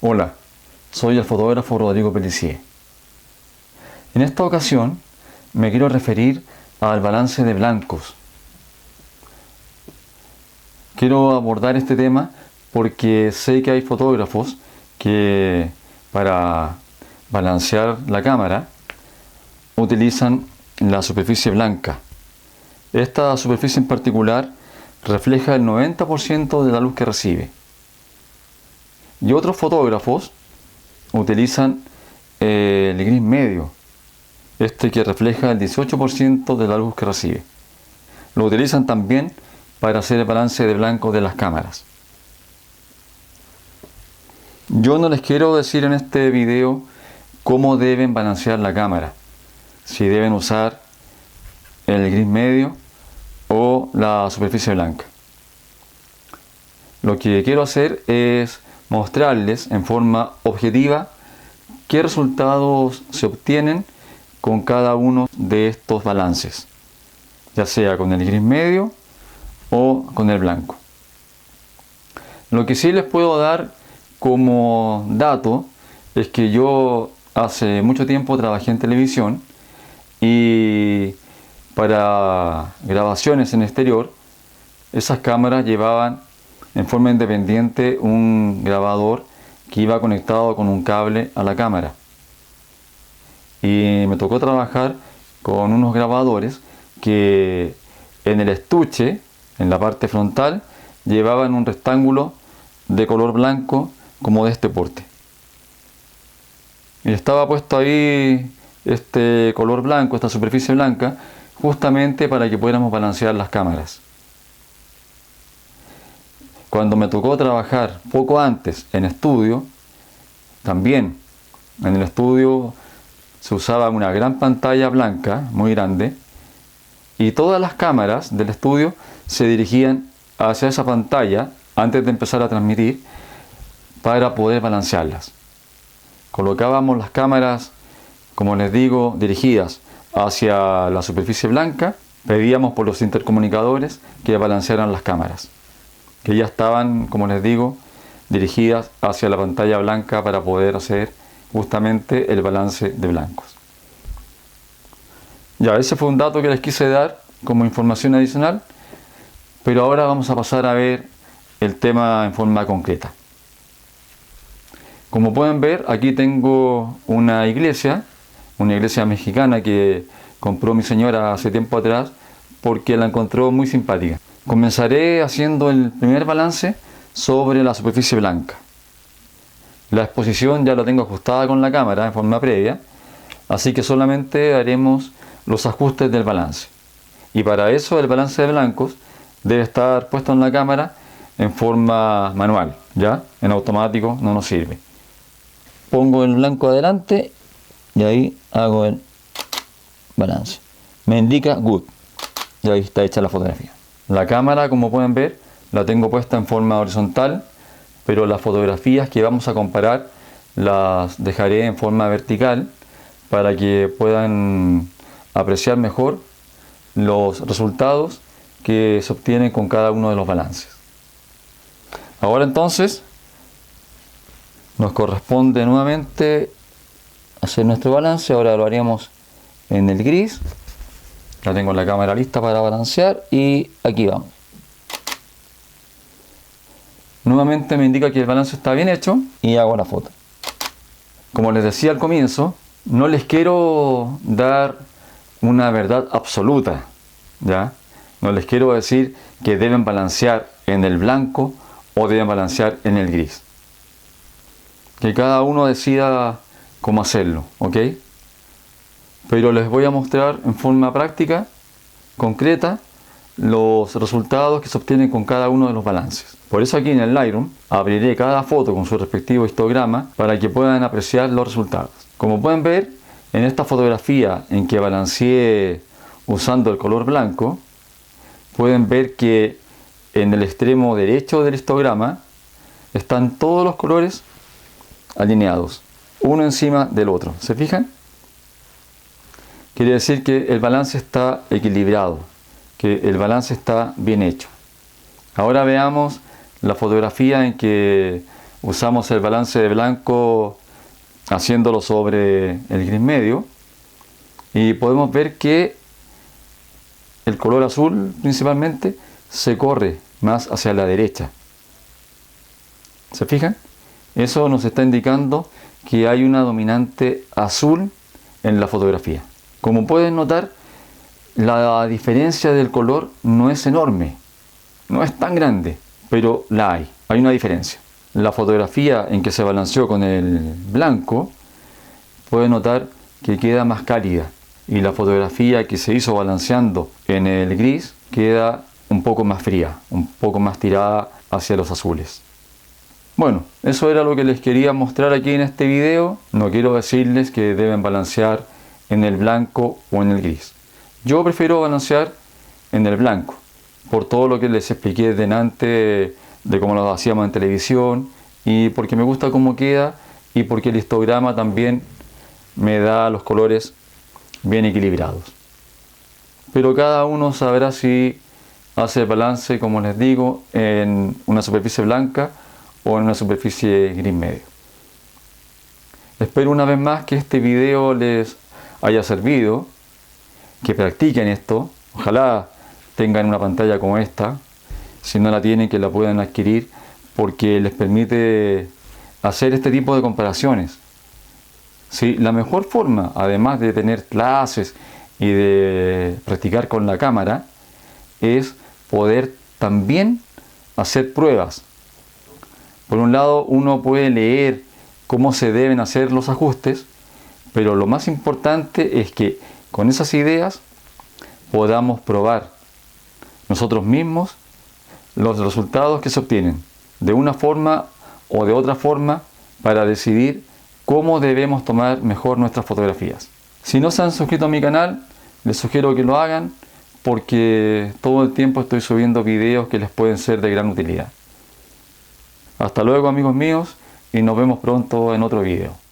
Hola, soy el fotógrafo Rodrigo Pellicier. En esta ocasión me quiero referir al balance de blancos. Quiero abordar este tema porque sé que hay fotógrafos que para balancear la cámara utilizan la superficie blanca. Esta superficie en particular refleja el 90% de la luz que recibe. Y otros fotógrafos utilizan el gris medio, este que refleja el 18% de la luz que recibe. Lo utilizan también para hacer el balance de blanco de las cámaras. Yo no les quiero decir en este video cómo deben balancear la cámara, si deben usar el gris medio o la superficie blanca. Lo que quiero hacer es mostrarles en forma objetiva qué resultados se obtienen con cada uno de estos balances, ya sea con el gris medio o con el blanco. Lo que sí les puedo dar como dato es que yo hace mucho tiempo trabajé en televisión y para grabaciones en exterior esas cámaras llevaban en forma independiente un grabador que iba conectado con un cable a la cámara. Y me tocó trabajar con unos grabadores que en el estuche, en la parte frontal, llevaban un rectángulo de color blanco como de este porte. Y estaba puesto ahí este color blanco, esta superficie blanca, justamente para que pudiéramos balancear las cámaras. Cuando me tocó trabajar poco antes en estudio, también en el estudio se usaba una gran pantalla blanca, muy grande, y todas las cámaras del estudio se dirigían hacia esa pantalla antes de empezar a transmitir para poder balancearlas. Colocábamos las cámaras, como les digo, dirigidas hacia la superficie blanca, pedíamos por los intercomunicadores que balancearan las cámaras, que ya estaban, como les digo, dirigidas hacia la pantalla blanca para poder hacer justamente el balance de blancos. Ya, ese fue un dato que les quise dar como información adicional, pero ahora vamos a pasar a ver el tema en forma concreta. Como pueden ver, aquí tengo una iglesia mexicana que compró mi señora hace tiempo atrás porque la encontró muy simpática. Comenzaré haciendo el primer balance sobre la superficie blanca. La exposición ya la tengo ajustada con la cámara en forma previa, así que solamente haremos los ajustes del balance. Y para eso el balance de blancos debe estar puesto en la cámara en forma manual, ¿ya? En automático no nos sirve. Pongo el blanco adelante y ahí hago el balance. Me indica good y ahí está hecha la fotografía. La cámara, como pueden ver, la tengo puesta en forma horizontal, pero las fotografías que vamos a comparar las dejaré en forma vertical para que puedan apreciar mejor los resultados que se obtienen con cada uno de los balances. Ahora entonces nos corresponde nuevamente hacer nuestro balance. Ahora lo haremos en el gris. Ya tengo la cámara lista para balancear y aquí vamos. Nuevamente me indica que el balance está bien hecho y hago la foto. Como les decía al comienzo, no les quiero dar una verdad absoluta, ¿ya? No les quiero decir que deben balancear en el blanco o deben balancear en el gris. Que cada uno decida cómo hacerlo, ¿ok? Pero les voy a mostrar en forma práctica, concreta, los resultados que se obtienen con cada uno de los balances. Por eso aquí en el Lightroom abriré cada foto con su respectivo histograma para que puedan apreciar los resultados. Como pueden ver, en esta fotografía en que balanceé usando el color blanco, pueden ver que en el extremo derecho del histograma están todos los colores alineados, uno encima del otro. ¿Se fijan? Quiere decir que el balance está equilibrado, que el balance está bien hecho. Ahora veamos la fotografía en que usamos el balance de blanco haciéndolo sobre el gris medio y podemos ver que el color azul principalmente se corre más hacia la derecha. ¿Se fijan? Eso nos está indicando que hay una dominante azul en la fotografía. Como pueden notar, la diferencia del color no es enorme, no es tan grande, pero la hay una diferencia. La fotografía en que se balanceó con el blanco, pueden notar que queda más cálida, y la fotografía que se hizo balanceando en el gris queda un poco más fría, un poco más tirada hacia los azules. Bueno, eso era lo que les quería mostrar aquí en este video. No quiero decirles que deben balancear en el blanco o en el gris. Yo prefiero balancear en el blanco, por todo lo que les expliqué delante de cómo lo hacíamos en televisión, y porque me gusta cómo queda, y porque el histograma también me da los colores bien equilibrados. Pero cada uno sabrá si hace el balance, como les digo, en una superficie blanca o en una superficie gris medio. Espero una vez más que este video les haya servido, que practiquen esto. Ojalá tengan una pantalla como esta. Si no la tienen, que la puedan adquirir, porque les permite hacer este tipo de comparaciones. Sí, la mejor forma, además de tener clases y de practicar con la cámara, es poder también hacer pruebas. Por un lado, uno puede leer cómo se deben hacer los ajustes, pero lo más importante es que con esas ideas podamos probar nosotros mismos los resultados que se obtienen de una forma o de otra forma para decidir cómo debemos tomar mejor nuestras fotografías. Si no se han suscrito a mi canal, les sugiero que lo hagan, porque todo el tiempo estoy subiendo videos que les pueden ser de gran utilidad. Hasta luego, amigos míos, y nos vemos pronto en otro video.